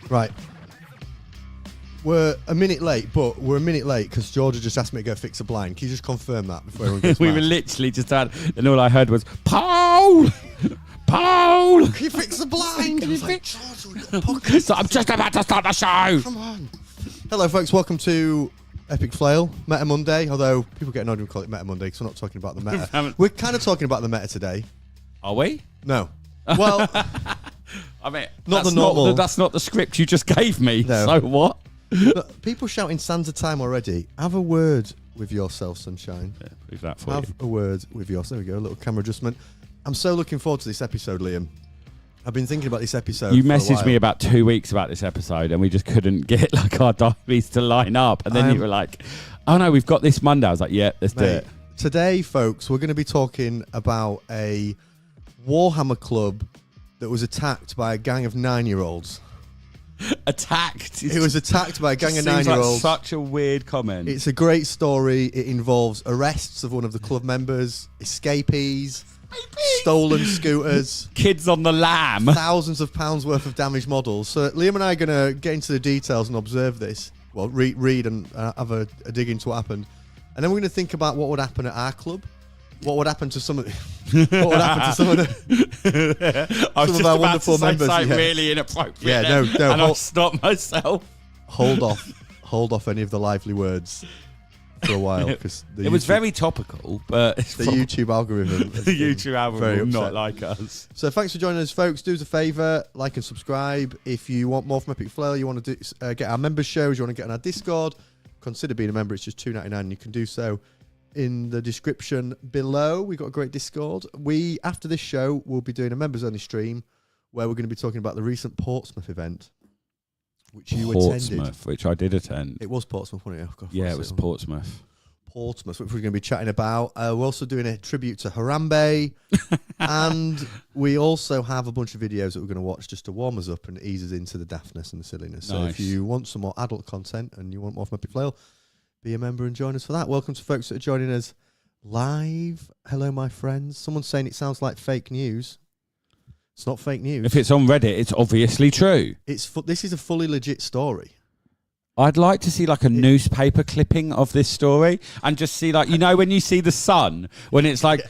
Right. We're a minute late, but we're a minute late because Georgia just asked me to go fix a blind. Can you just confirm that before everyone gets We mad? were literally just had, and all I heard was, Paul! Paul! Can you fix the blind? I was like, George, we've got a podcast. So I'm just about to start the show! Come on. Hello, folks. Welcome to Epic Flail, Meta Monday, although people get annoyed when we call it Meta Monday because we're not talking about the meta. We're kind of talking about the meta today. Are we? No. Well, I mean, not the normal. That's not the script you just gave me. No. So what? Look, people shouting Sansa time already. Have a word with yourself, Sunshine. Yeah, leave that for Have you. a word with yourself. There we go, a little camera adjustment. I'm so looking forward to this episode, Liam. I've been thinking about this episode. You for a messaged while. me about 2 weeks about this episode, and we just couldn't get like our diaries to line up. And then you were like, "Oh no, we've got this Monday." I was like, "Yeah, let's do it." Today, folks, we're going to be talking about a Warhammer club that was attacked by a gang of 9-year-olds. Attacked. It was attacked by a gang of Seems 9-year-olds. like such a weird comment. It's a great story. It involves arrests of one of the club members, escapees, stolen scooters, Kids on the lam. thousands of pounds worth of damaged models. So Liam and I are going to get into the details and observe this. Well, read and have a dig into what happened. And then we're going to think about what would happen at our club. What would happen to some of what would happen to some of the I was some of just our about wonderful to say members, something yeah. really inappropriate. Yeah, then, no, and I stopped myself. hold off any of the lively words for a while because It was very topical, but it's the probably- YouTube algorithm. has the been YouTube algorithm very will not upset. like us. So thanks for joining us, folks. Do us a favour, like and subscribe. If you want more from Epic Flail, you want to get our members shows, you want to get on our Discord, consider being a member. It's just $2.99 and you can do so in the description below. We've got a great Discord. After this show, we'll be doing a members only stream where we're going to be talking about the recent Portsmouth event, which you attended. Which I did attend. It was Portsmouth, wasn't it? Oh, God, Yeah, it was Portsmouth. Portsmouth, which we're going to be chatting about. We're also doing a tribute to Harambe. And we also have a bunch of videos that we're going to watch just to warm us up and ease us into the daftness and the silliness. So Nice. if you want some more adult content and you want more from Epic Flail, be a member and join us for that. Welcome to folks that are joining us live. Hello, my friends. Someone's saying it sounds like fake news. It's not fake news. If it's on Reddit, it's obviously true. This is a fully legit story. I'd like to see like a newspaper clipping of this story and just see like, you know, when you see the Sun, when it's like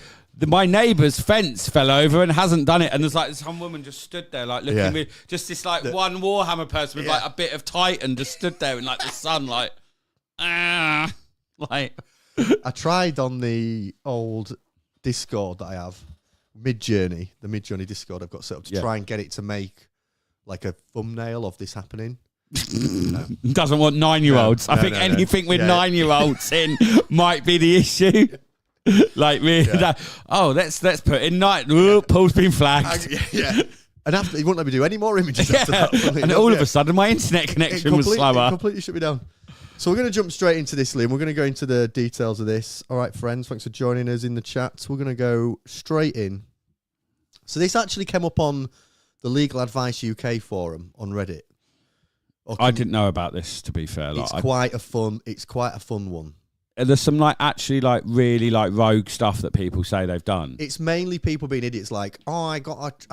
my neighbour's fence fell over and hasn't done it. And there's like some woman just stood there like looking with just this like one Warhammer person with like a bit of Titan just stood there in like the sun like, like. I tried on the old Discord that I have, the Midjourney Discord I've got set up to try and get it to make like a thumbnail of this happening. Doesn't want 9-year-olds. No, I think no. anything with Yeah. 9-year-olds in might be the issue. Like me, let's put in night. Ooh, Paul's been flagged. And after he wouldn't let me do any more images after that. And all of a sudden, my internet connection was It slower. completely shut me down. So we're going to jump straight into this, Liam. We're going to go into the details of this. All right, friends, thanks for joining us in the chat. We're going to go straight in. So this actually came up on the Legal Advice UK forum on Reddit. I didn't know about this, to be fair. Like, It's quite a fun one. there's some like actually like really like rogue stuff that people say they've done. It's mainly people being idiots, like, I've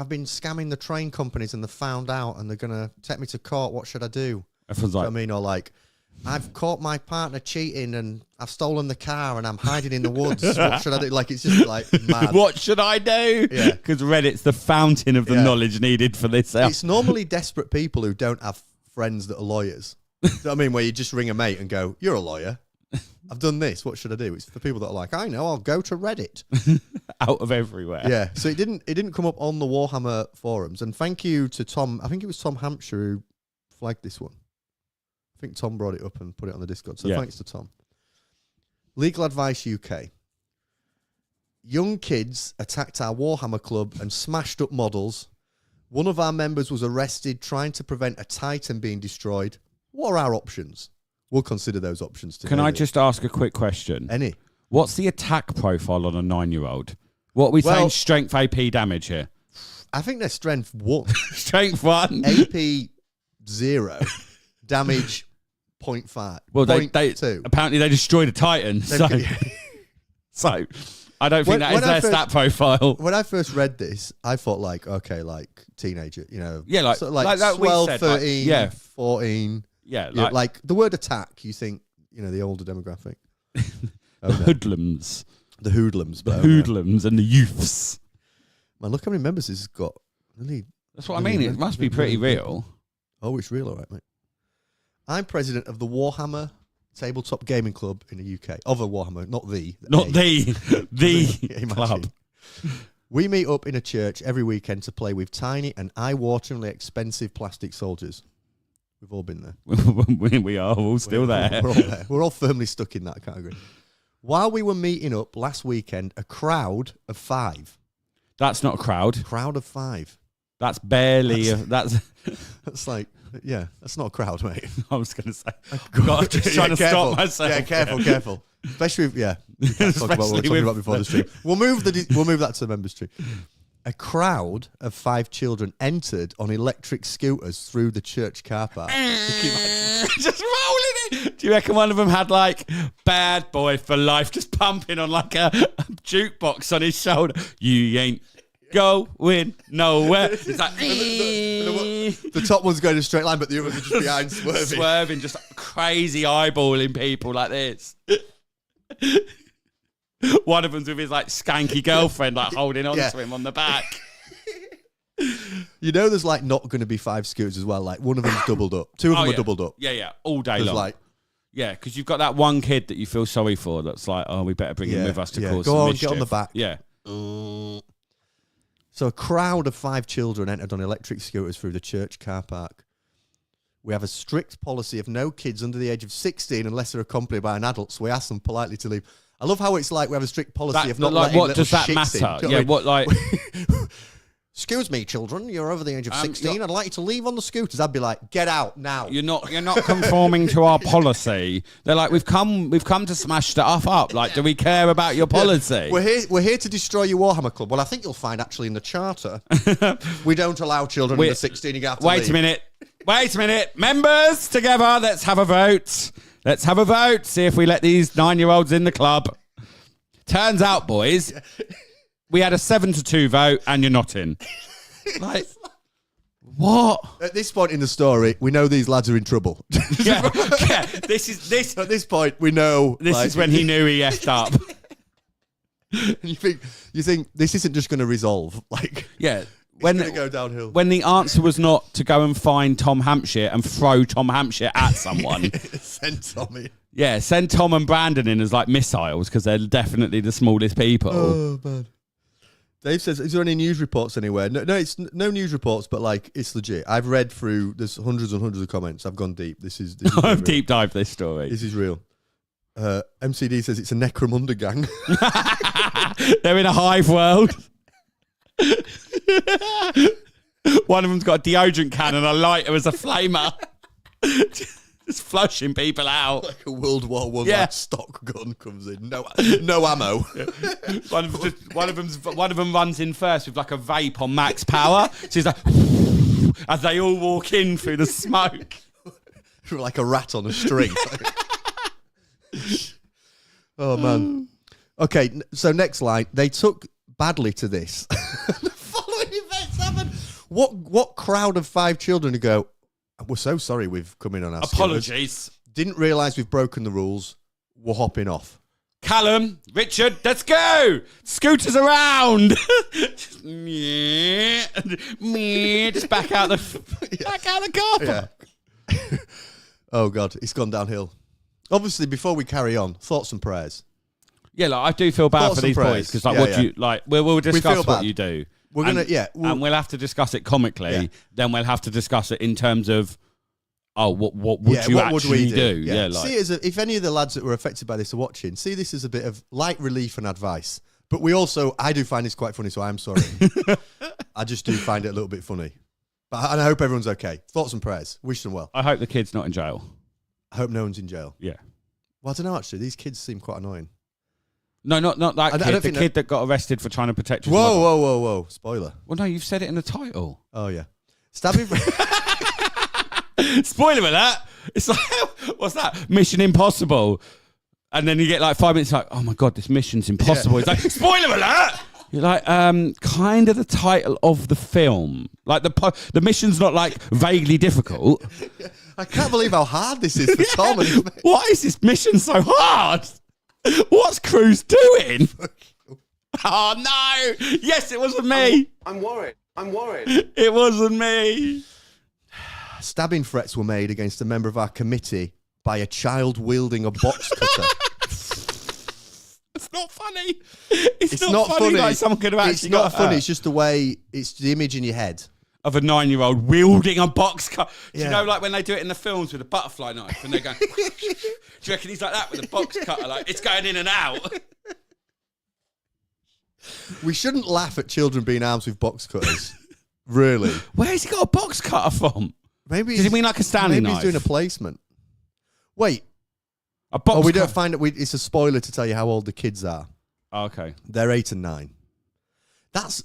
been scamming the train companies and they found out and they're gonna take me to court. What should I do? Everyone's You know like, what I mean, or like, I've caught my partner cheating and I've stolen the car and I'm hiding in the woods. What should I do? Like, it's just like mad. what should I do? Yeah. Because Reddit's the fountain of the knowledge needed for this. It's normally desperate people who don't have friends that are lawyers. You know what I mean? Where you just ring a mate and go, you're a lawyer. I've done this. What should I do? It's for people that are like, I know, I'll go to Reddit. Out of everywhere. Yeah. So it didn't come up on the Warhammer forums. And thank you to Tom. I think it was Tom Hampshire who flagged this one. I think Tom brought it up and put it on the Discord. So thanks to Tom. Legal Advice UK. Young kids attacked our Warhammer club and smashed up models. One of our members was arrested trying to prevent a Titan being destroyed. What are our options? We'll consider those options today. Can I just ask a quick question? Any? What's the attack profile on a 9-year-old? What are we saying strength AP damage here? I think they're strength 1. Strength 1. AP 0. Damage 0.5. Well, they 0.2. apparently they destroyed a Titan. So I don't think that is their stat profile. When I first read this, I thought teenager, like sort of 12, 13, 14. Yeah, like the word attack, you think, the older demographic. The hoodlums. The hoodlums. The hoodlums and the youths. Man, look how many members this has got. That's what I mean. It must be pretty real. Oh, it's real, all right, mate. I'm president of the Warhammer Tabletop Gaming Club in the UK. Of a Warhammer, not the club. We meet up in a church every weekend to play with tiny and eye-wateringly expensive plastic soldiers. We've all been there. We are all still there. We're all there. We're all firmly stuck in that category. While we were meeting up last weekend, a crowd of 5. That's not a crowd. Crowd of 5. That's barely. That's like, that's not a crowd, mate. I was going to say. I'm just trying to stop myself. Yeah, careful. Especially, we can't talk about what we were talking about before the stream. We'll move that to the members' stream. A crowd of 5 children entered on electric scooters through the church car park. Just rolling it. Do you reckon one of them had Bad Boy for Life just pumping on a jukebox on his shoulder? You ain't going nowhere. It's like the top one's going in a straight line, but the others are just behind swerving, just crazy eyeballing people like this. One of them's with his skanky girlfriend holding on to him on the back. There's not going to be 5 scooters as well. One of them's doubled up. 2 of them are doubled up. Yeah, all day long. Yeah, because you've got that one kid that you feel sorry for that's we better bring him with us to cause some mischief. Get on the back. Yeah. So a crowd of 5 children entered on electric scooters through the church car park. We have a strict policy of no kids under the age of 16 unless they're accompanied by an adult, so we ask them politely to leave. I love how it's we have a strict policy of not letting what does that matter? Yeah, what Excuse me, children, you're over the age of 16. I'd like you to leave on the scooters. I'd be like, get out now. You're not conforming to our policy. They're like, we've come to smash stuff up. Do we care about your policy? We're here to destroy your Warhammer club. Well, I think you'll find actually in the charter we don't allow children under 16. You have to Wait a minute. Members, together, let's have a vote. See if we let these 9-year-olds in the club. Turns out, boys, we had a 7-2 vote, and you're not in. What? At this point in the story, we know these lads are in trouble. yeah. This. At this point, we know. This is when he knew he effed up. You think this isn't just going to resolve? When it's going to go downhill. When the answer was not to go and find Tom Hampshire and throw Tom Hampshire at someone. Send Tommy. Yeah, send Tom and Brandon in as missiles because they're definitely the smallest people. Oh, man. Dave says, is there any news reports anywhere? No, it's no news reports, but it's legit. I've read through, there's hundreds and hundreds of comments. I've gone deep. This is I've deep dived this story. This is real. MCD says it's a Necromunda gang. They're in a hive world. One of them's got a deodorant can and a lighter as a flamer. Just flushing people out. Like a World War I stock gun comes in. No ammo. Yeah. One of them runs in first with a vape on max power. So he's like as they all walk in through the smoke. Like a rat on a string. Oh man. Okay, so next line. They took badly to this. The following events happened. What crowd of 5 children who go, we're so sorry we've come in on our apologies. Scooters. Didn't realise we've broken the rules. We're hopping off. Callum, Richard, let's go. Scooters around. Just back out the car park. Yeah. Oh God, it's gone downhill. Obviously, before we carry on, thoughts and prayers. Yeah, I do feel bad for these boys because do you We'll discuss what you do. We're gonna and we'll have to discuss it comically. Yeah. Then we'll have to discuss it in terms of what would you actually do? Yeah, see it as if any of the lads that were affected by this are watching, see this as a bit of light relief and advice. But I do find this quite funny, so I'm sorry. I just do find it a little bit funny. And I hope everyone's okay. Thoughts and prayers. Wish them well. I hope the kid's not in jail. I hope no one's in jail. Yeah. Well, I don't know actually. These kids seem quite annoying. No, not that kid. The kid that got arrested for trying to protect his mother. Whoa. Spoiler. Well, no, you've said it in the title. Oh, yeah. Stabbing... Spoiler alert. It's what's that? Mission Impossible. And then you get like 5 minutes like, oh my God, this mission's impossible. It's like, spoiler alert! You're like, kind of the title of the film. Like the mission's not like vaguely difficult. I can't believe how hard this is for Tom. Why is this mission so hard? What's Cruz doing? Oh no! Yes, it wasn't me. I'm worried. It wasn't me. Stabbing threats were made against a member of our committee by a child wielding a box cutter. It's not funny. It's not funny. Like someone could have actually. It's not funny. It's just the way. It's the image in your head of a 9-year-old wielding a box cutter. Do Yeah. you know, like when they do it in the films with a butterfly knife, and they go? Do you reckon he's like that with a box cutter? Like it's going in and out. We shouldn't laugh at children being armed with box cutters. Really? Where's he got a box cutter from? Maybe. Does he mean like a Stanley maybe knife? he's doing a placement. Wait. A box. We don't find it. It's a spoiler to tell you how old the kids are. Oh, okay. They're 8 and 9.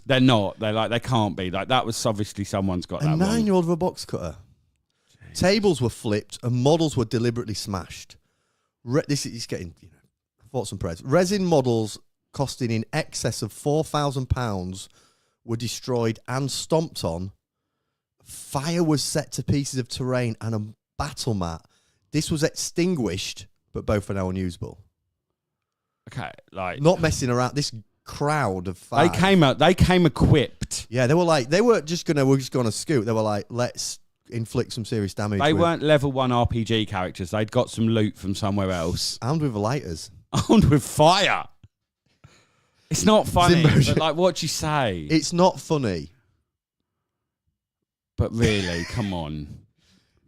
They're not. They can't be. Like that was obviously someone's got that. A 9-year-old with a box cutter. Jeez. Tables were flipped and models were deliberately smashed. This is getting thoughts and prayers. Resin models costing in excess of £4,000 were destroyed and stomped on. Fire was set to pieces of terrain and a battle mat. This was extinguished, but both are now unusable. Okay, like not messing around. This crowd of 5. They came equipped. Yeah, they were just going to scoot. They were like, let's inflict some serious damage. They weren't level 1 RPG characters. They'd got some loot from somewhere else. Armed with lighters. Armed with fire. It's not funny. But like, what'd you say? It's not funny. But really, come on.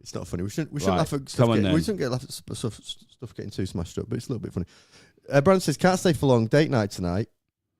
It's not funny. We shouldn't laugh at stuff. We shouldn't get laugh at stuff getting too smashed up, but it's a little bit funny. Brandon says, can't stay for long. Date night tonight.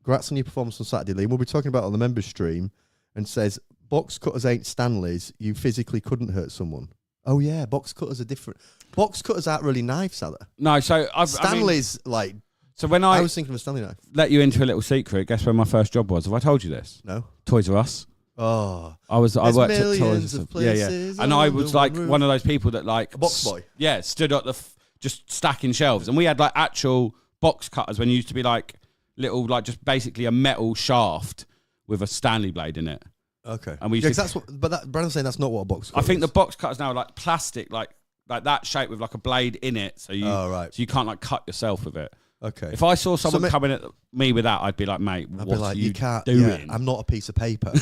Congrats on your performance on Saturday, Lee. We'll be talking about it on the members stream. And says, box cutters ain't Stanleys. You physically couldn't hurt someone. Oh yeah, box cutters are different. Box cutters aren't really knives, are they? No, so Stanley's like. So when I was thinking of a Stanley knife. Let you into a little secret. Guess where my first job was? Have I told you this? No. Toys R Us. Oh, I worked at Toys R Us. Yeah. And I was like one of those people that like a box boy. Yeah, stood at the just stacking shelves, and we had like actual box cutters when it used to be like little, like just basically a metal shaft with a Stanley blade in it. Okay. And we used to, Brandon's saying that's not what a box cutter I think is. the box cutters now are like plastic, like that shape with like a blade in it, so you can't like cut yourself with it. Okay. If I saw someone coming at me with that, I'd be like, mate, what are you doing? Yeah, I'm not a piece of paper.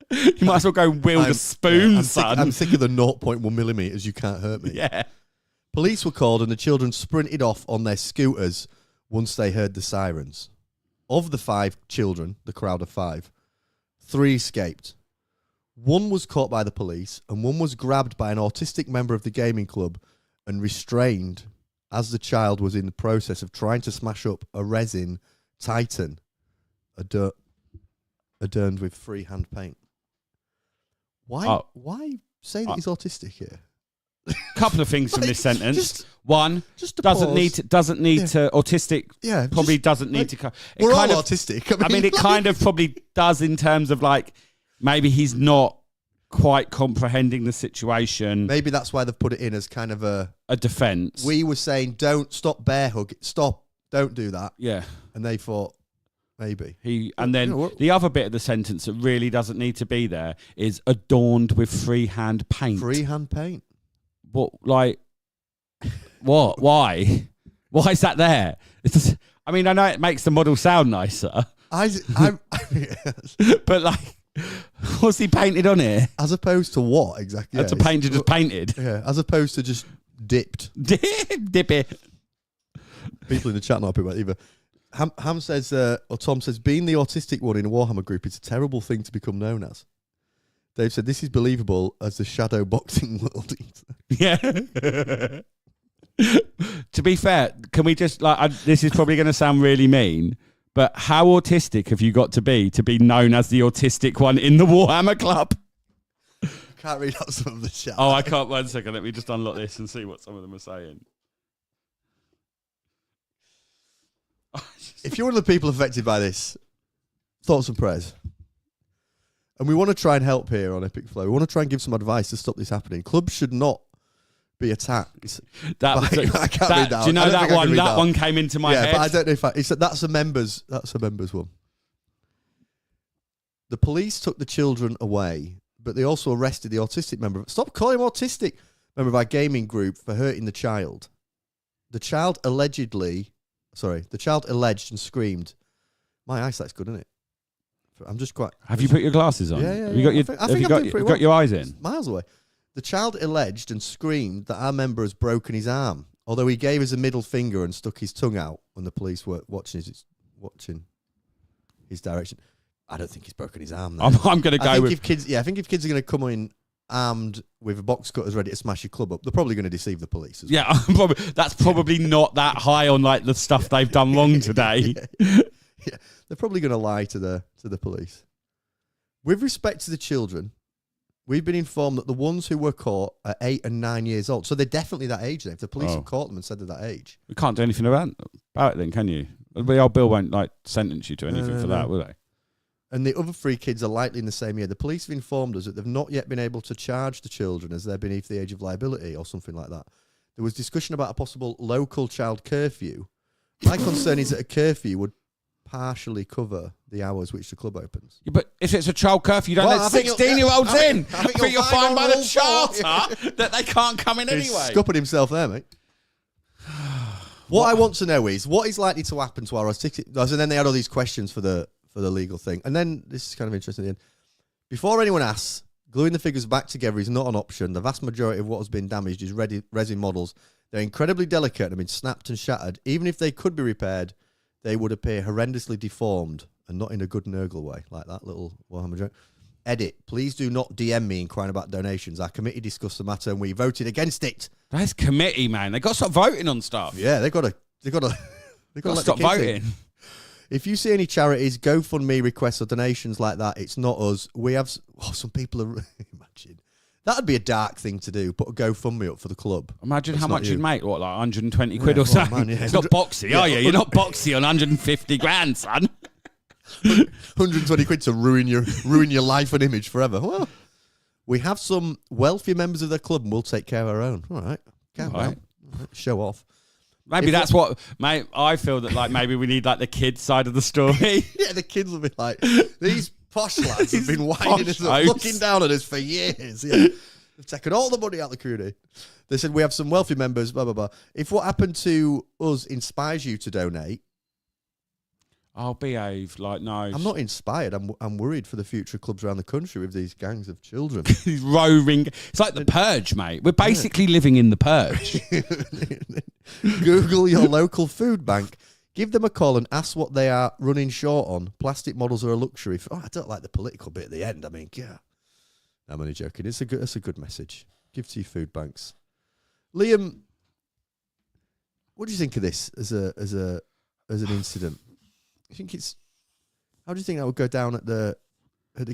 You might as well go wield a spoon, son. I'm sick of the 0.1 millimeters. You can't hurt me. Yeah. Police were called and the children sprinted off on their scooters once they heard the sirens. Of the 5 children, the crowd of 5, 3 escaped. 1 was caught by the police and 1 was grabbed by an autistic member of the gaming club and restrained as the child was in the process of trying to smash up a resin Titan adorned with freehand paint. Why say that he's autistic here? Couple of things from this sentence. One, doesn't need to autistic. Yeah, probably doesn't need to. We're all autistic. I mean, it kind of probably does in terms of like maybe he's not quite comprehending the situation. Maybe that's why they've put it in as kind of a defense. We were saying, don't stop bear hug. Stop. Don't do that. Yeah. And they thought, maybe. The other bit of the sentence that really doesn't need to be there is adorned with freehand paint. Freehand paint? What? Like, what? Why? Why is that there? I mean, I know it makes the model sound nicer. But like, what's he painted on here? As opposed to what exactly? As a painter just painted. Yeah, as opposed to just dipped. Dip it. People in the chat not happy about it either. Ham says, or Tom says, being the autistic one in a Warhammer group is a terrible thing to become known as. Dave said, this is believable as the shadow boxing world. Yeah. To be fair, can we just, this is probably going to sound really mean, but how autistic have you got to be known as the autistic one in the Warhammer Club? I can't read out some of the chat. Oh, I can't. 1 second. Let me just unlock this and see what some of them are saying. If you're one of the people affected by this, thoughts and prayers. And we want to try and help here on Epic Flow. We want to try and give some advice to stop this happening. Clubs should not be attacked. I can't read that. Do you know that one? That one came into my head. Yeah, but I don't know if that's a members one. The police took the children away, but they also arrested the autistic member. Stop calling him autistic. Member of our gaming group for hurting the child. The child alleged and screamed. My eyesight's good, isn't it? I'm just quite. Have you put your glasses on? Yeah. Have you got your eyes in? Miles away. The child alleged and screamed that our member has broken his arm, although he gave us a middle finger and stuck his tongue out when the police were watching his direction. I don't think he's broken his arm. I'm going to go I think if kids are going to come in armed with box cutters ready to smash your club up, they're probably going to deceive the police. As well. That's probably not that high on like the stuff they've done wrong today. Yeah, they're probably going to lie to the police. With respect to the children, we've been informed that the ones who were caught are 8 and 9 years old. So they're definitely that age then. If the police have caught them and said they're that age. We can't do anything about it then, can you? The old Bill won't like sentence you to anything for that, will they? And the other 3 kids are likely in the same year. The police have informed us that they've not yet been able to charge the children as they're beneath the age of liability or something like that. There was discussion about a possible local child curfew. My concern is that a curfew would partially cover the hours which the club opens. Yeah, but if it's a child curfew, you don't let 16-year-olds in. I think you're fine by the charter that they can't come in anyway. He's scuppered himself there, mate. What I want to know is what is likely to happen to our ticket. And then they had all these questions for the legal thing. And then this is kind of interesting. At the end. Before anyone asks, gluing the figures back together is not an option. The vast majority of what has been damaged is resin models. They're incredibly delicate and have been snapped and shattered. Even if they could be repaired, they would appear horrendously deformed and not in a good Nurgle way, like that little Warhammer joke. Edit, please do not DM me inquiring about donations. Our committee discussed the matter and we voted against it. That's committee, man. They got to stop voting on stuff. Yeah, they got to stop voting. If you see any charities, GoFundMe requests or donations like that, it's not us. We have some people are imagine. That'd be a dark thing to do. Put a GoFundMe up for the club. Imagine how much you'd make. What, like 120 quid or something? Man, It's not boxy, are you? You're not boxy on 150 grand, son. 120 quid to ruin your life and image forever. Well, we have some wealthy members of the club and we'll take care of our own. All right. Well, show off. Maybe that's what, mate. I feel that like maybe we need like the kids side of the story. Yeah, the kids will be like, these posh lads have been winding us up, looking down at us for years. Yeah. They've taken all the money out of the community. They said we have some wealthy members, blah, blah, blah. If what happened to us inspires you to donate, I'll behave. Like, no. I'm not inspired. I'm worried for the future clubs around the country with these gangs of children. Roaring. It's like the Purge, mate. We're basically living in the Purge. Google your local food bank. Give them a call and ask what they are running short on. Plastic models are a luxury. I don't like the political bit at the end. I mean, yeah. I'm only joking. It's a good message. Give to your food banks. Liam, what do you think of this as an incident? How do you think that would go down at the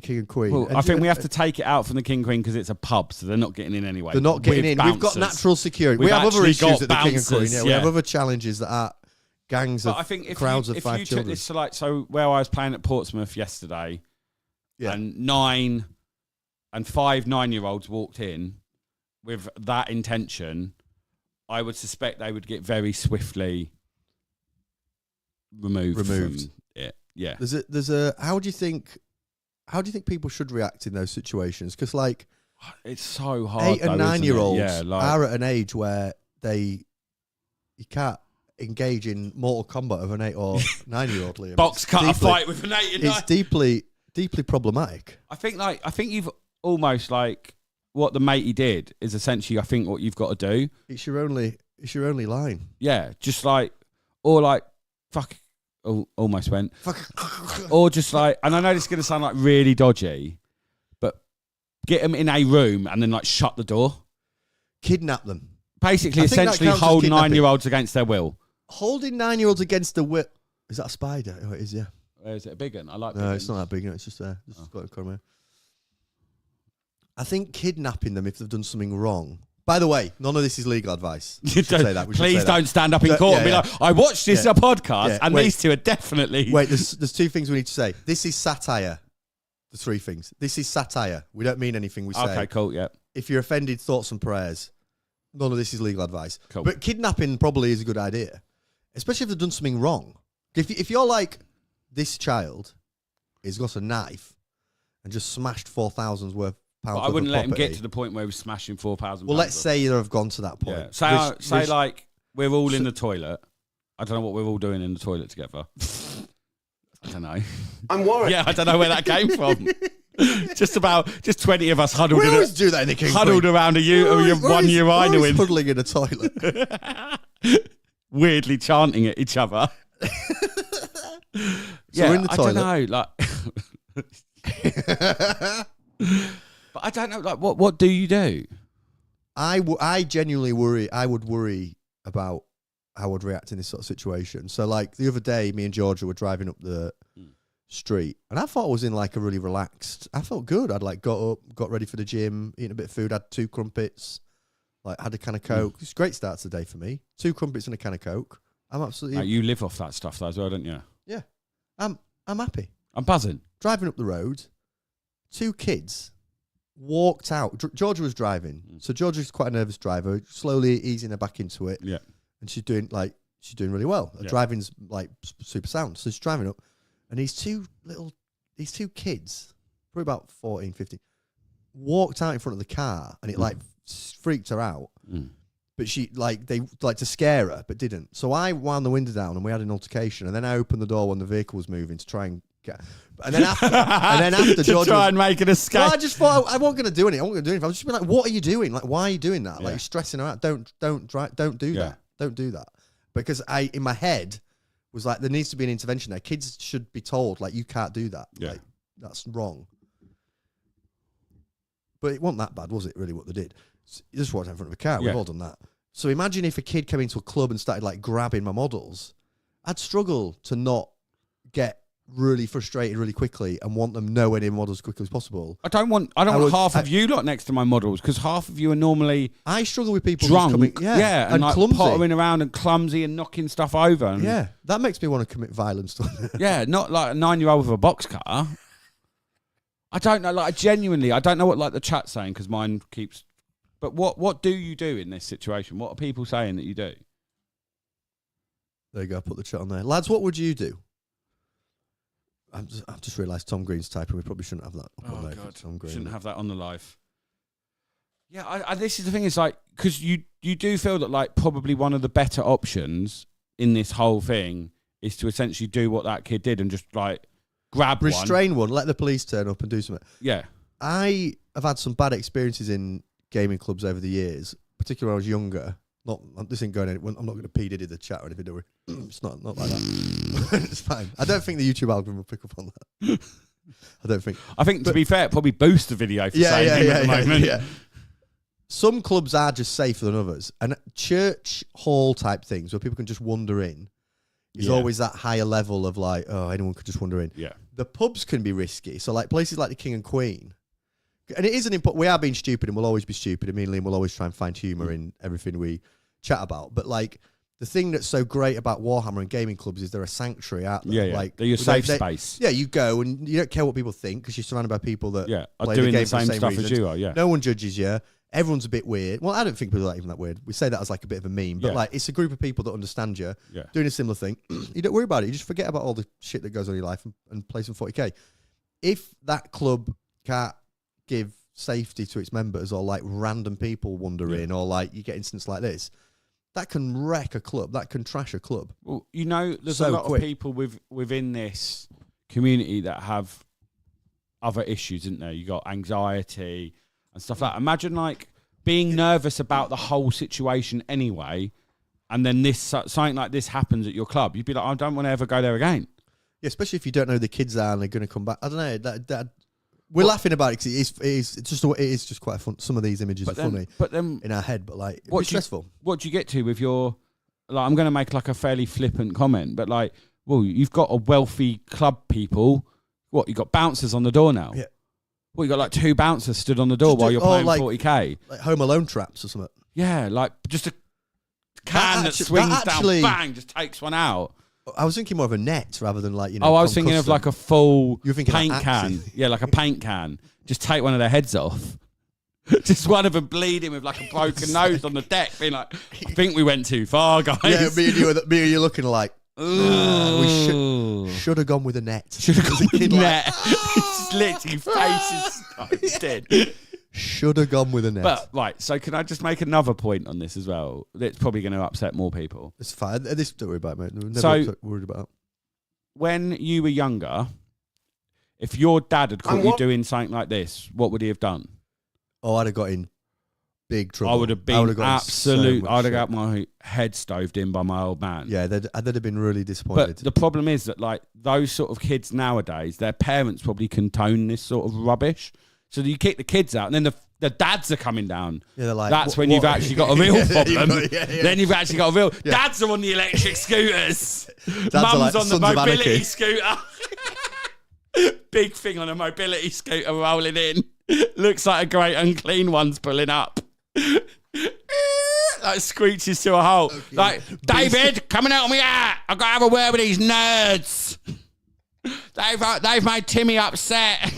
King and Queen? Well, I think we have to take it out from the King and Queen because it's a pub, so they're not getting in anyway. They're not getting in. Bouncers. We've got natural security. We have other issues at the King and Queen. Yeah, we have other challenges that are gangs of crowds of 5 children. This to so where I was playing at Portsmouth yesterday, and 5 9-year-olds walked in with that intention, I would suspect they would get very swiftly removed. From it. Yeah. There's a how do you think people should react in those situations? Because like it's so hard. 8 and 9-year-olds are at an age where you can't engage in mortal combat of an 8 or 9-year-old. Liam. Box cut fight with an 8 and 9. It's deeply problematic. I think you've almost like what the matey did is essentially I think what you've got to do. It's your only line. Yeah, just like or like fuck. Oh, almost went. Or just like, and I know this is going to sound like really dodgy, but get them in a room and then like shut the door. Kidnap them. Basically, essentially hold 9-year-olds against their will. Holding 9-year-olds against the will. Is that a spider? Oh, it is, yeah. Is it a big one? I like. No, it's not that big. No, it's just there. I think kidnapping them if they've done something wrong. By the way, none of this is legal advice. Please don't stand up in court and be like, I watched this podcast and these two are definitely... Wait, there's 2 things we need to say. This is satire. The 3 things. This is satire. We don't mean anything we say. Okay, cool, yeah. If you're offended, thoughts and prayers. none of this is legal advice. Cool. But kidnapping probably is a good idea, especially if they've done something wrong. If you're like, this child has got a knife and just smashed 4,000's worth pounds. But I wouldn't let him property. get to the point where he was smashing 4,000. Well, let's say they've gone to that point. Yeah. Say like we're all in the toilet. I don't know what we're all doing in the toilet together. I don't know. I'm worried. Yeah, I don't know where that came from. just 20 of us huddled. We always do that in the King huddled Queen. around one urinal in. Huddling in a toilet. Weirdly chanting at each other. So we're in the toilet. I don't know, like, but I don't know, like, what do you do? I genuinely worry. I would worry about how I'd react in this sort of situation. So, like, the other day, me and Georgia were driving up the street, and I thought I was in, like, a really relaxed... I felt good. I'd, like, got up, got ready for the gym, eaten a bit of food, had 2 crumpets, like, had a can of Coke. It's a great start to the day for me. 2 crumpets and a can of Coke. I'm absolutely... Like, you live off that stuff, though, as well, don't you? Yeah. I'm happy. I'm buzzing. Driving up the road, 2 kids walked out. Georgia was driving. So Georgia's quite a nervous driver, slowly easing her back into it. Yeah. And she's doing really well. Her driving's like super sound. So she's driving up, and these two kids, probably about 14, 15, walked out in front of the car, and it like freaked her out. But they to scare her, but didn't. So I wound the window down, and we had an altercation. And then I opened the door when the vehicle was moving to try and get. And then after to Georgia try and make an escape. Well, I just thought I wasn't going to do anything. I wasn't going to do anything. I was just being like, "What are you doing? Like, why are you doing that? Like, you're stressing her out. Don't do that. Don't do that." Because in my head was like, there needs to be an intervention there. Kids should be told, like, you can't do that. Yeah. Like, that's wrong. But it wasn't that bad, was it? Really, what they did? You just walked out in front of a car. We've all done that. So imagine if a kid came into a club and started like grabbing my models. I'd struggle to not get really frustrated really quickly and want them nowhere near models as quickly as possible. I don't want half of you lot next to my models, because half of you are normally I struggle with people drunk, just coming, and like clumsy. pottering around and clumsy and knocking stuff over. And, yeah, that makes me want to commit violence. Yeah, not like a 9-year-old with a box cutter. I don't know, like, I don't know what like the chat's saying, because mine keeps. But what do you do in this situation? What are people saying that you do? There you go. Put the chat on there, lads. What would you do? I've just realised Tom Green's typing. We probably shouldn't have that. Oh God, Tom Green. Shouldn't have that on the live. Yeah, this is the thing. It's like, because you do feel that like probably one of the better options in this whole thing is to essentially do what that kid did and just like restrain one, let the police turn up and do something. Yeah, I have had some bad experiences in gaming clubs over the years, particularly when I was younger. This ain't going anywhere. I'm not going to P Diddy the chat or anything, do we? It's not like that. It's fine. I don't think the YouTube algorithm will pick up on that. I think, to be fair, it probably boosts the video for saying him at the moment. Yeah. Some clubs are just safer than others. And church hall type things where people can just wander in is always that higher level of like, oh, anyone could just wander in. Yeah. The pubs can be risky. So like places like the King and Queen. And it is an important. We are being stupid, and we'll always be stupid. I mean, Liam will always try and find humour in everything we chat about. But like, the thing that's so great about Warhammer and gaming clubs is they're a sanctuary out there. Yeah. Like, they're your safe space. Yeah, you go and you don't care what people think because you're surrounded by people that are doing the same stuff reasons. as you are. Yeah, no one judges you. Everyone's a bit weird. Well, I don't think people are even that weird. We say that as like a bit of a meme, but like it's a group of people that understand you, doing a similar thing. You don't worry about it. You just forget about all the shit that goes on in your life and play some 40k. If that club can't give safety to its members, or like random people wander in, or like you get incidents like this, that can wreck a club. That can trash a club. Well, you know, there's a lot of people within this community that have other issues, isn't there? You got anxiety and stuff like that. Imagine like being nervous about the whole situation anyway, and then something like this happens at your club. You'd be like, I don't want to ever go there again. Yeah, especially if you don't know the kids are and they're going to come back. I don't know. We're laughing about it because it is just quite fun. Some of these images are funny, in our head, but like it's stressful. What do you get to with your? Like, I'm going to make like a fairly flippant comment, but like, well, you've got a wealthy club people. What, you got bouncers on the door now? Yeah. Well, you got like 2 bouncers stood on the door while you're playing like, 40k. Like Home Alone traps or something. Yeah, like just a can that swings down, bang, just takes one out. I was thinking more of a net rather than like, you know. Oh, I was thinking of like a full paint like can. Yeah, like a paint can. Just take one of their heads off. Just one of them bleeding with like a broken nose on the deck, being like, I think we went too far, guys. Yeah, me and you looking like, we should have gone with a net. Should have gone with a net. It's literally faces dead. Should have gone with a net. But, right, so can I just make another point on this as well? That's probably going to upset more people. It's fine. This don't worry about it, mate. Never So, worried about it. When you were younger, if your dad had caught you doing something like this, what would he have done? Oh, I'd have got in big trouble. I would have been absolute. I'd have got my head stoved in by my old man. Yeah, they'd have been really disappointed. But the problem is that, like, those sort of kids nowadays, their parents probably condone this sort of rubbish. So you kick the kids out, and then the dads are coming down. Yeah, they're like, that's when you've actually got a real problem. Yeah. Then you've actually got a real. Yeah. Dads are on the electric scooters. Mum's on the mobility scooter. Big thing on a mobility scooter rolling in. Looks like a great unclean one's pulling up. Like screeches to a halt. Okay. Like, David, coming out on me out. I've got to have a word with these nerds. They've made Timmy upset.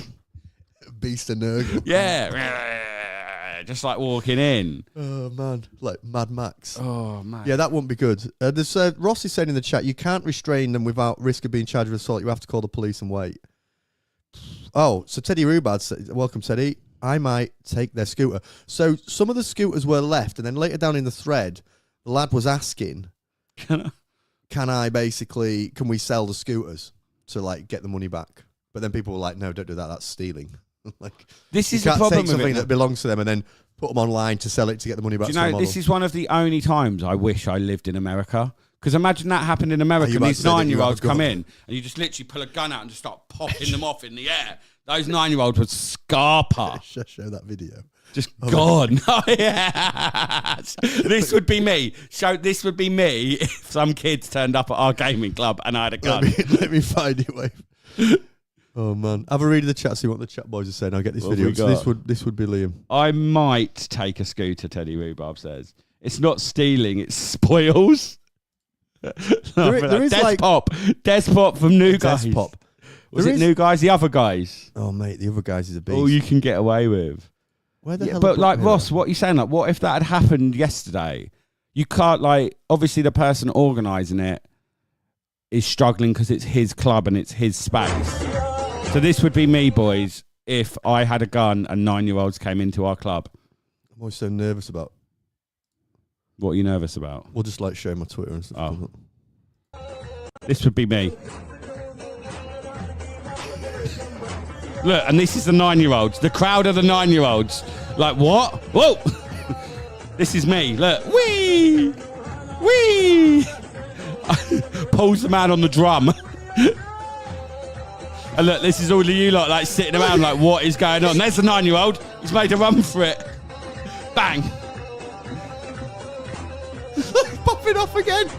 Beast and Nurgle. Yeah. Just like walking in. Oh, man. Like Mad Max. Oh, man. Yeah, that wouldn't be good. Ross is saying in the chat, you can't restrain them without risk of being charged with assault. You have to call the police and wait. Oh, so Teddy Rubad said, welcome, Teddy. I might take their scooter. So some of the scooters were left, and then later down in the thread, the lad was asking, can we sell the scooters to, like, get the money back? But then people were like, no, don't do that. That's stealing. Like, this is the problem take something that belongs to them and then put them online to sell it to get the money back. Do you know, this is one of the only times I wish I lived in America. Because imagine that happened in America, and these 9-year-olds come in, and you just literally pull a gun out and just start popping them off in the air. Those 9-year-olds would scarper. Show that video. Just gone. Oh, yeah. This would be me. This would be me if some kids turned up at our gaming club and I had a gun. Let me find it, wait. Oh, man. Have a read of the chat, see what the chat boys are saying. I'll get this video. So this would be Liam. I might take a scooter, Teddy Rhubarb says. It's not stealing, it's spoils. There is Despot from New Guys. Despop. Was it New Guys? The other guys? Oh, mate, the other guys is a beast. All you can get away with. Where the hell? But like Ross, what are you saying? Like, what if that had happened yesterday? You can't, like, obviously the person organising it is struggling because it's his club and it's his space. So this would be me, boys, if I had a gun and 9-year-olds came into our club. I'm always so nervous about. What are you nervous about? We'll just like share my Twitter and stuff. Oh. This would be me. Look, and this is the 9-year-olds. The crowd of the 9-year-olds. Like, what? Whoa! This is me. Look. Whee! Whee! Pulls the man on the drum. And look, this is all of you lot like sitting around like, what is going on? There's the 9-year-old. He's made a run for it. Bang. Popping off again.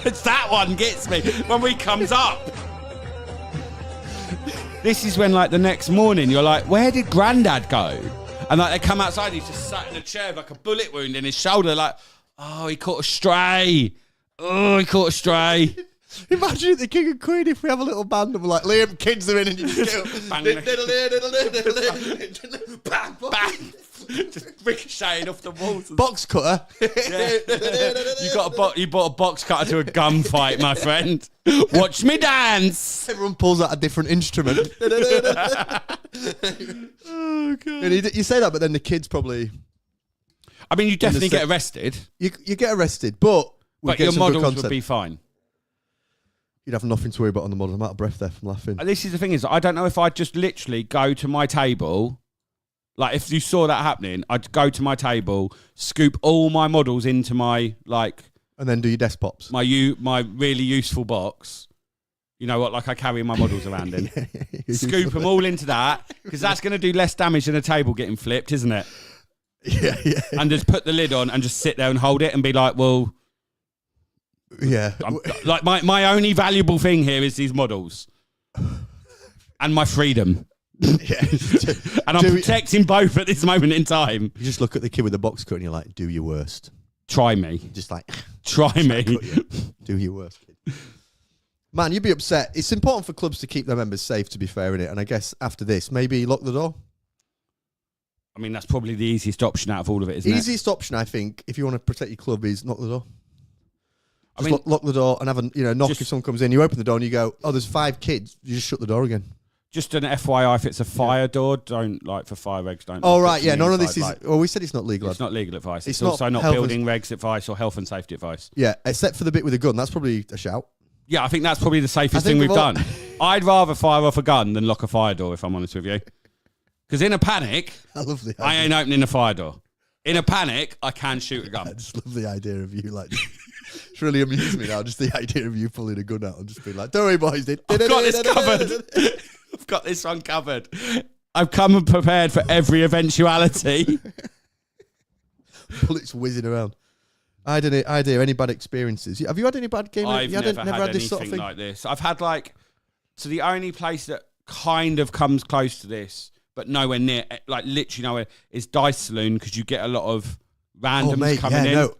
It's that one gets me when he comes up. This is when, like, the next morning you're like, where did Grandad go? And like they come outside, he's just sat in a chair with like a bullet wound in his shoulder. Like, oh, he caught a stray. Oh, he caught a stray. Imagine the King and Queen if we have a little band and we're like, Liam, kids are in and you just go bang, bang. Just ricocheting off the walls. Box cutter. Yeah. You bought a box cutter to a gunfight, my friend. Watch me dance. Everyone pulls out a different instrument. Oh, God. And you say that, but then the kids probably... I mean, you definitely get arrested. You get arrested, but your models would be fine. You'd have nothing to worry about on the model. I'm out of breath there from laughing. And this is the thing is, I don't know if I'd just literally go to my table. Like, if you saw that happening, I'd go to my table, scoop all my models into my, like... And then do your desk pops. My really useful box. You know what? Like, I carry my models around in. Scoop them all into that, because that's going to do less damage than a table getting flipped, isn't it? Yeah. And just put the lid on and just sit there and hold it and be like, well... Yeah. Like, my only valuable thing here is these models. And my freedom. Yeah. And I'm protecting both at this moment in time. You just look at the kid with the box cut and you're like, do your worst. Try me. Just like... Try me. Do your worst, kid. Man, you'd be upset. It's important for clubs to keep their members safe, to be fair, innit? And I guess after this, maybe lock the door. mean, that's probably the easiest option out of all of it, isn't it? Easiest option, I think, if you want to protect your club, is knock the door. Lock the door and have a knock if someone comes in. You open the door and you go, oh, there's 5 kids. You just shut the door again. Just an FYI, if it's a fire door, don't for fire regs. Don't. Oh right, yeah. None of this is. Well, we said it's not legal. It's not legal advice. It's also not building regs advice or health and safety advice. Yeah, except for the bit with the gun. That's probably a shout. Yeah, I think that's probably the safest thing we've done. I'd rather fire off a gun than lock a fire door, if I'm honest with you. Because in a panic, I ain't opening a fire door. In a panic, I can shoot a gun. I just love the idea of you like. It's really amused me now. Just the idea of you pulling a gun out and just being like, "Don't worry, boys, I've got this covered. I've got this one covered. I've come prepared for every eventuality." Bullets whizzing around. I don't know. Any bad experiences? Have you had any bad game? I've never had this sort of thing like this. I've had so the only place that kind of comes close to this, but nowhere near, like literally nowhere, is Dice Saloon, because you get a lot of randoms coming in. No.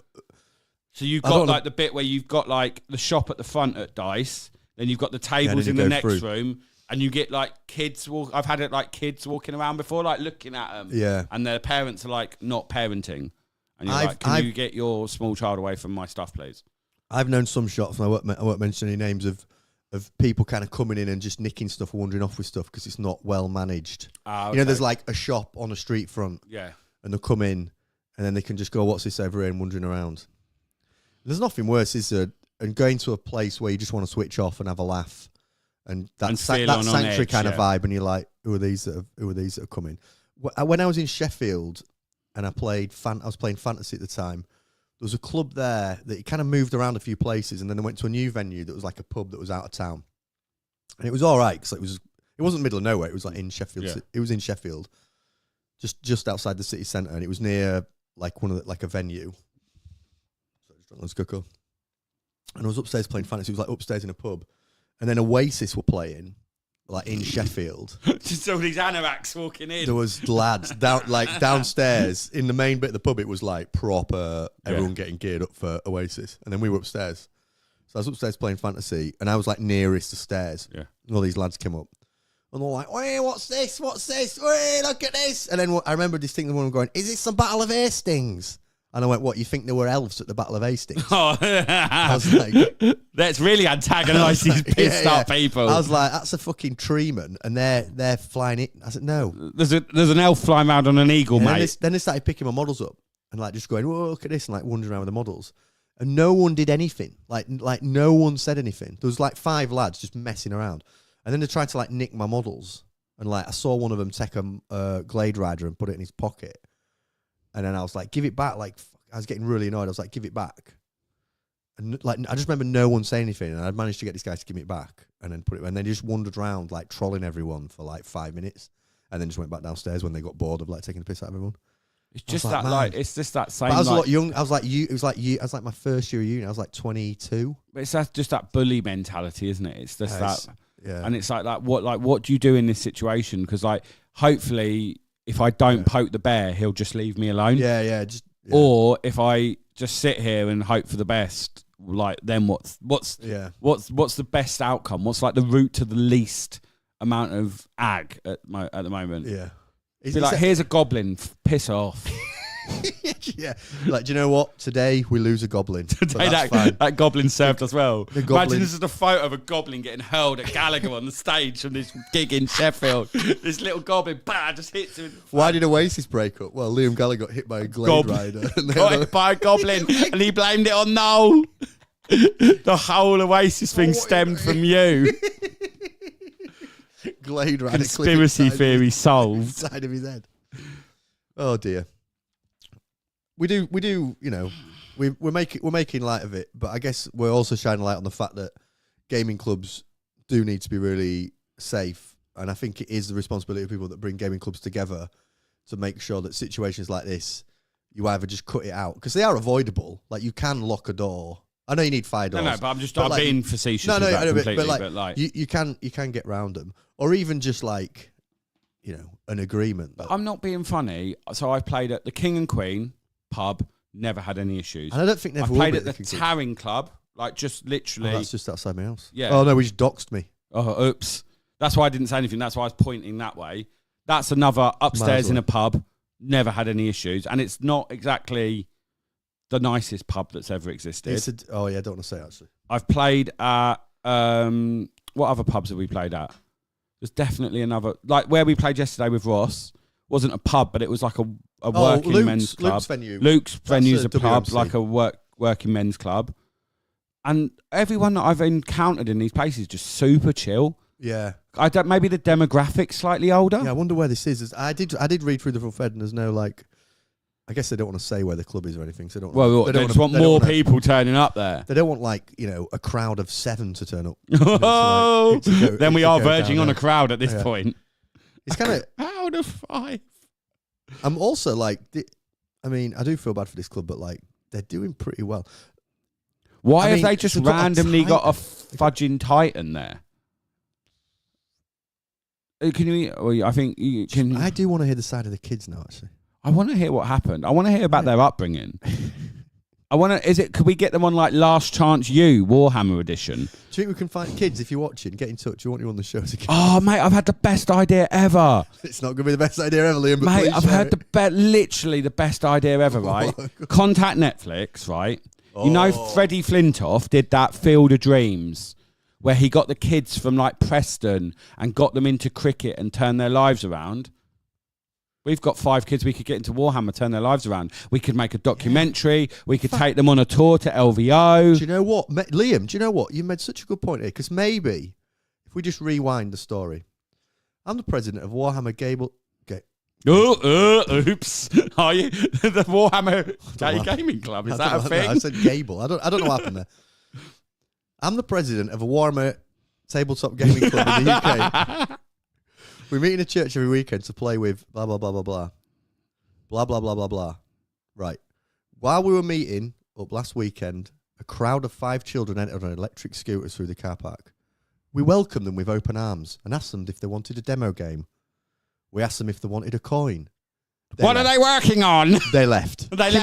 So you've got the bit where you've got the shop at the front at Dice, then you've got the tables in the next room, and you get kids. I've had it kids walking around before, looking at them. Yeah. And their parents are not parenting. And you're can you get your small child away from my stuff, please? I've known some shops, and I won't mention any names of people kind of coming in and just nicking stuff, wandering off with stuff because it's not well managed. Okay. There's a shop on a street front. Yeah. And they'll come in, and then they can just go, what's this over here, and wandering around. There's nothing worse, is there? And going to a place where you just want to switch off and have a laugh, and that sanctuary kind of vibe, and you're like, who are these that are coming? When I was in Sheffield and I was playing fantasy at the time, there was a club there that it kind of moved around a few places, and then I went to a new venue that was a pub that was out of town, and it was all right because it wasn't middle of nowhere. It was in Sheffield. Yeah. It was in Sheffield, just outside the city centre, and it was near a venue. Let's go. And I was upstairs playing fantasy. It was upstairs in a pub, and then Oasis were playing, in Sheffield. Just all these anoraks walking in. There was lads downstairs in the main bit of the pub. It was proper everyone getting geared up for Oasis, and then we were upstairs. So I was upstairs playing fantasy, and I was nearest the stairs. Yeah, and all these lads came up, and they're like, "Hey, what's this? What's this? Hey, look at this!" And then I remember distinctly one going, "Is this the Battle of Hastings?" And I went, what, you think there were elves at the Battle of Hastings? Oh, I was like... That's really antagonised these pissed up people. I was like, that's a fucking treeman, and they're flying it. I said, no. There's an elf flying around on an eagle, mate. Then they started picking my models up, and just going, whoa, look at this, and wandering around with the models. And no one did anything. No one said anything. There was 5 lads just messing around. And then they tried to nick my models. And I saw one of them take a Glade Rider and put it in his pocket. And then I was like, give it back. I was getting really annoyed. I was like, give it back. And I just remember no one saying anything. And I managed to get this guy to give it back and then put it. And then he just wandered around, trolling everyone for 5 minutes. And then just went back downstairs when they got bored of taking the piss out of everyone. It's just it's just that same. But I was a lot young. I was like you. It was I was my first year of uni. I was 22. But it's just that bully mentality, isn't it? It's just that. Yeah. And it's what do you do in this situation? Because hopefully, if I don't poke the bear, he'll just leave me alone. Yeah. Or if I just sit here and hope for the best, then what's the best outcome? What's the route to the least amount of ag at the moment? Yeah. Here's a goblin, piss off. Yeah. Do you know what? Today we lose a goblin. Today that goblin served us well. Imagine this is a photo of a goblin getting hurled at Gallagher on the stage from this gig in Sheffield. This little goblin, just hits him. Why did Oasis break up? Well, Liam Gallagher got hit by a Glade Rider. Got hit by a goblin, and he blamed it on Noel. The whole Oasis thing stemmed from you. Glade Rider. Conspiracy theory solved. Side of his head. Oh dear. We do, we're making light of it, but I guess we're also shining light on the fact that gaming clubs do need to be really safe, and I think it is the responsibility of people that bring gaming clubs together to make sure that situations like this, you either just cut it out, because they are avoidable. You can lock a door. I know you need fire doors. No, but I'm being facetious. No, I know, but you can get around them, or even just an agreement. I'm not being funny. So I played at the King and Queen pub, never had any issues. And I don't think I played at the Tarring Club, just literally. Oh, that's just outside my house. Yeah. Oh no, we just doxed me. Oh, oops. That's why I didn't say anything. That's why I was pointing that way. That's another upstairs in a pub. never had any issues, and it's not exactly the nicest pub that's ever existed. Oh yeah, I don't want to say actually. I've played at what other pubs have we played at? There's definitely another, like where we played yesterday with Ross. Wasn't a pub, but it was like a working men's club. Luke's venue. Luke's venue's a pub, WMC. like a working men's club. And everyone that I've encountered in these places is just super chill. Yeah. I don't. Maybe the demographic's slightly older. Yeah, I wonder where this is. I did read through the full fed, and there's no like. I guess they don't want to say where the club is or anything. So they don't. Well, they just want more people turning up there. They don't want like a crowd of 7 to turn up. Oh, then we are verging on a crowd at this point. It's kind of crowd of 5. I'm also like, I mean, I do feel bad for this club, but like they're doing pretty well. Why have they just randomly got a fudging Titan there? Can you? Well, I think you can. I do want to hear the side of the kids now. Actually, I want to hear what happened. I want to hear about their upbringing. I want to. Could we get them on like Last Chance You Warhammer edition? Do you think we can find kids if you're watching? Get in touch. We want you on the show again. Oh mate, I've had the best idea ever. It's not going to be the best idea ever, Liam. But mate, I've had literally the best idea ever. Right? Contact Netflix. Right? You know, Freddie Flintoff did that Field of Dreams, where he got the kids from like Preston and got them into cricket and turned their lives around. We've got 5 kids we could get into Warhammer, turn their lives around. We could make a documentary. We could take them on a tour to LVO. Do you know what? Liam, do you know what? You made such a good point here, because maybe if we just rewind the story. I'm the president of Warhammer Gable... oops. Are you? The Warhammer Gaming Club, is that a thing? I said Gable. I don't know what happened there. I'm the president of a Warhammer tabletop gaming club in the UK. We meet in a church every weekend to play with blah, blah, blah, blah, blah. Blah, blah, blah, blah, blah. Right. While we were meeting up last weekend, a crowd of 5 children entered on electric scooters through the car park. We welcomed them with open arms and asked them if they wanted a demo game. We asked them if they wanted a coin. What are they working on? They left. Can you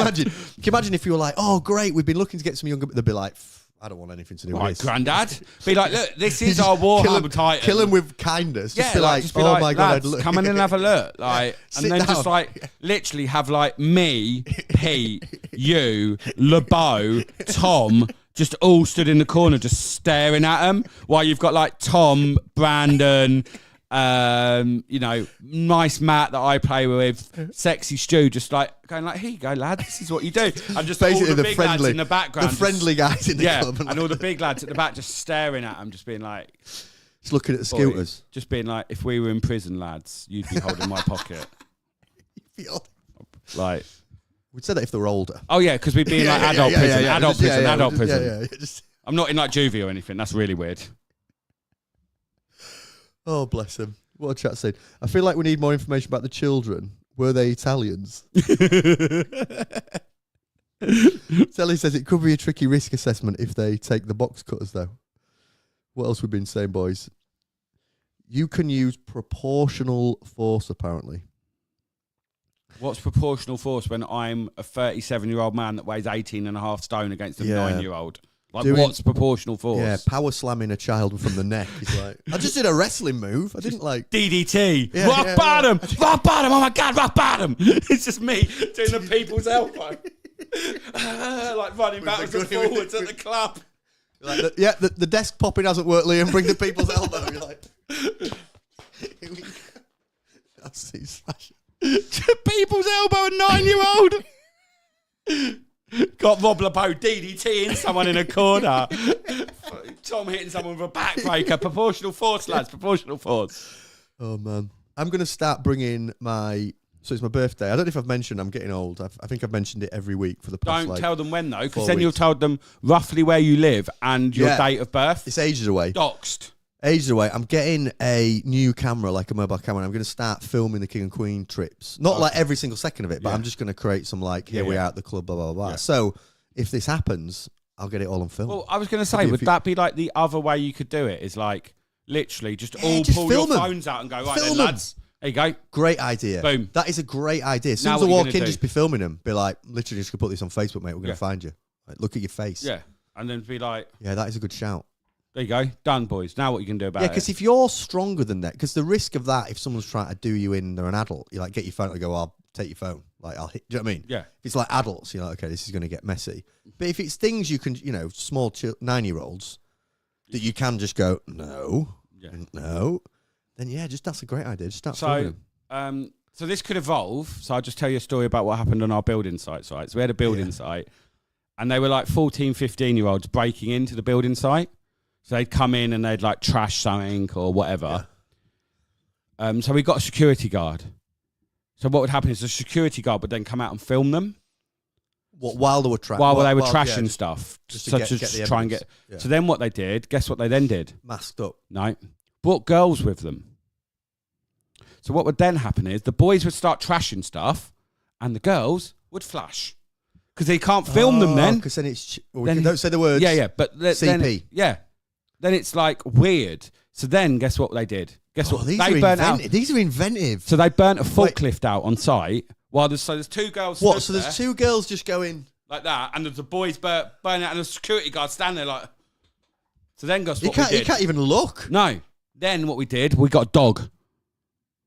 imagine if you were like, oh, great, we've been looking to get some younger... They'd be like... I don't want anything to do with this. Granddad. Be like, look, this is our Warhammer Titan. Kill him with kindness. Yeah, just be like, oh my God. Lads, come in and have a look. Like, and then just like, literally have like me, Pete, you, LeBeau, Tom, just all stood in the corner just staring at them while you've got like Tom, Brandon... nice Matt that I play with, sexy Stu, just like going like, here you go, lad, this is what you do. And just basically all the big lads in the background, the friendly guys in the club, and all the big lads at the back just staring at them, just being like, just looking at the scooters, just being like, if we were in prison, lads, you'd be holding my pocket. Like, we'd say that if they were older. Oh yeah, because we'd be in like adult prison. Yeah. I'm not in like juvie or anything. That's really weird. Oh, bless him. What a chat said. I feel like we need more information about the children. Were they Italians? Sally says it could be a tricky risk assessment if they take the box cutters, though. What else we've been saying, boys? You can use proportional force, apparently. What's proportional force when I'm a 37-year-old man that weighs 18.5 stone against a 9-year-old? Like, what's proportional force? Yeah, power slamming a child from the neck. He's like, I just did a wrestling move. I didn't like... DDT. Yeah, rock bottom. Yeah. Rock bottom. Oh, my God, rock bottom. It's just me doing the people's elbow. Like running backwards and forwards at the club. Like, the desk popping hasn't worked, Liam. Bring the people's elbow. You're like... That's smash. People's elbow, a 9-year-old. Got Rob LeBeau DDTing someone in a corner. Tom hitting someone with a backbreaker. Proportional force, lads. Proportional force. Oh, man. I'm going to start bringing my... So it's my birthday. I don't know if I've mentioned I'm getting old. I think I've mentioned it every week for the past, Don't tell them when, though, because then you've told them roughly where you live and your date of birth. It's ages away. Doxed. Ages away. I'm getting a new camera, like a mobile camera. I'm going to start filming the King and Queen trips. Not like every single second of it, but I'm just going to create some like, here we are at the club, blah, blah, blah. Yeah. So if this happens, I'll get it all on film. Well, I was going to say, would that be like the other way you could do it? Is like literally just pull your phones out and go, right then, lads. There you go. Great idea. Boom. That is a great idea. As soon as I walk in, just be filming them. Be like, literally just going to put this on Facebook, mate. We're going to find you. Like, look at your face. Yeah. And then be like... Yeah, that is a good shout. There you go. Done, boys. Now what you can do about it. Yeah, because if you're stronger than that, because the risk of that, if someone's trying to do you in, they're an adult, you like get your phone and go, oh, take your phone. Like, I'll hit. Do you know what I mean? Yeah. If it's like adults, you're like, okay, this is going to get messy. But if it's things you can, small 9-year-olds that you can just go, no, then yeah, that's a great idea. Just start filming them. So this could evolve. So I'll just tell you a story about what happened on our building site, right? So we had a building site, and they were like 14, 15-year-olds breaking into the building site. So they'd come in and they'd like trash something or whatever. Yeah. So we got a security guard. So what would happen is the security guard would then come out and film them. What, while they were trashing stuff, just to try and get. Yeah. So then what they did? Guess what they then did? Masked up. No, brought girls with them. So what would then happen is the boys would start trashing stuff, and the girls would flash because they can't film them then. Because then it's don't say the words. Yeah, but CP. Then it's like weird. So then, guess what they did? Guess what? They burnt out. These are inventive. So they burnt a forklift out on site. While there's 2 girls. What? So there's 2 girls just going like that, and there's the boys burning out, and the security guard standing there like. So then, guess what we did? You can't even look. No. Then what we did? We got a dog.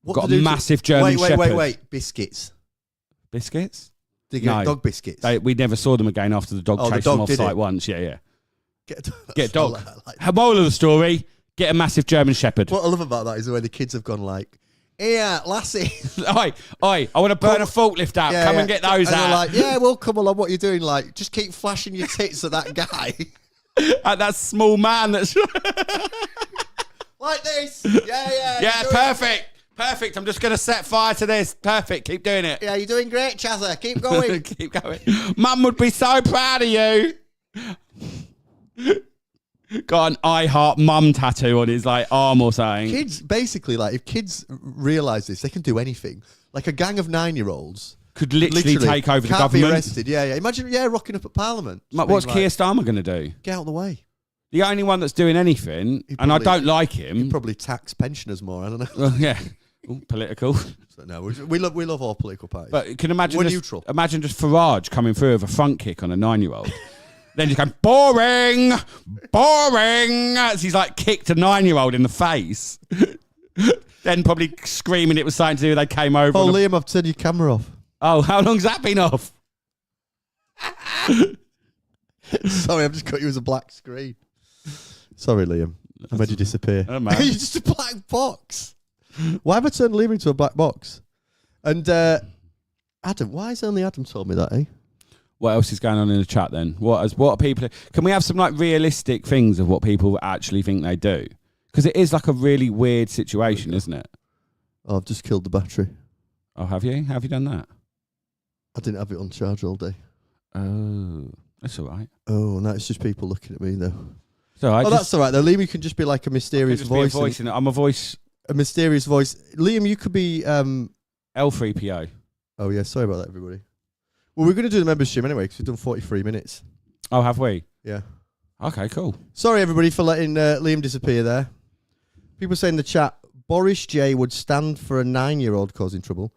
Got a massive German Shepherd. Wait. Biscuits. Biscuits? Did you get dog biscuits? We never saw them again after the dog chased them off site once. Yeah. Get a dog. Moral of the story, get a massive German Shepherd. What I love about that is the way the kids have gone like, here, lassie. Oi, I want to burn a forklift out. Come and get those out. They're like, yeah, well, come along. What are you doing? Like, just keep flashing your tits at that guy. At that small man that's... like this. Yeah, perfect. Perfect. I'm just going to set fire to this. Perfect. Keep doing it. Yeah, you're doing great, Chazza. Keep going. Keep going. Mum would be so proud of you. Got an I Heart Mum tattoo on his arm or something. Kids, basically, if kids realise this, they can do anything. Like a gang of 9-year-olds could literally take over the government. Can't be arrested. Yeah. Imagine, rocking up at Parliament. What's Keir Starmer going to do? Get out of the way. The only one that's doing anything, and I don't like him. He'd probably tax pensioners more. I don't know. Well, yeah. Ooh, political. So, no, we love all political parties. But you can imagine we're neutral. Imagine just Farage coming through with a front kick on a 9-year-old. Then just going, boring. As he's kicked a 9-year-old in the face. Then probably screaming it was something to do they came over. Oh, Liam, I've turned your camera off. Oh, how long's that been off? Sorry, I've just got you as a black screen. Sorry, Liam. I made you disappear. Oh, man. You're just a black box. Why have I turned Liam into a black box? And Adam, why has only Adam told me that, eh? What else is going on in the chat then? What are people... Can we have some realistic things of what people actually think they do? Because it is a really weird situation, isn't it? Oh, I've just killed the battery. Oh, have you? How have you done that? I didn't have it on charge all day. Oh, that's all right. Oh, no, it's just people looking at me, though. So that's all right, though. Liam, you can just be like a mysterious voice. I'm a voice. A mysterious voice. Liam, you could be... L3PO. Oh, yeah, sorry about that, everybody. Well, we're going to do the members stream anyway, because we've done 43 minutes. Oh, have we? Yeah. Okay, cool. Sorry, everybody, for letting Liam disappear there. People say in the chat, Boris J would stand for a 9-year-old causing trouble.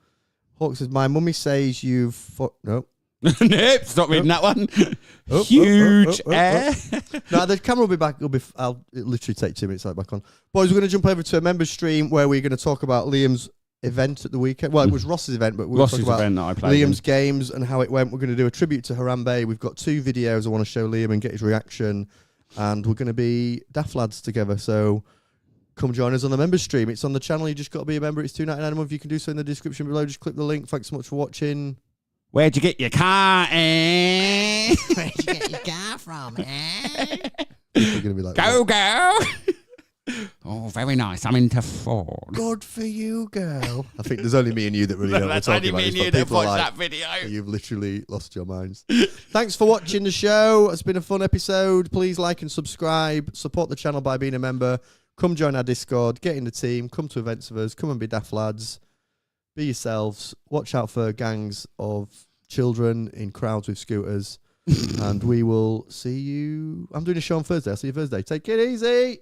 Hawk says, my mummy says you've... No. Nope, stop reading that one. Huge air. No, the camera will be back. It'll literally take 2 minutes to back on. Boys, we're going to jump over to a members stream where we're going to talk about Liam's event at the weekend. Well, it was Ross's event, but we'll talk about Liam's games and how it went. We're going to do a tribute to Harambe. We've got 2 videos I want to show Liam and get his reaction. And we're going to be daft lads together. So come join us on the members stream. It's on the channel. You just got to be a member. It's $2.99 a month. You can do so in the description below. Just click the link. Thanks so much for watching. Where'd you get your car, eh? Where'd you get your car from, eh? People are going to be like, go. Oh, very nice. I'm into Ford. Good for you, girl. I think there's only me and you that really know what we're talking about. That's only me and you that watched that video. You've literally lost your minds. Thanks for watching the show. It's been a fun episode. Please like and subscribe. Support the channel by being a member. Come join our Discord. Get in the team. Come to events with us. Come and be daft lads. Be yourselves. Watch out for gangs of children in crowds with scooters. And we will see you. I'm doing a show on Thursday. I'll see you Thursday. Take it easy.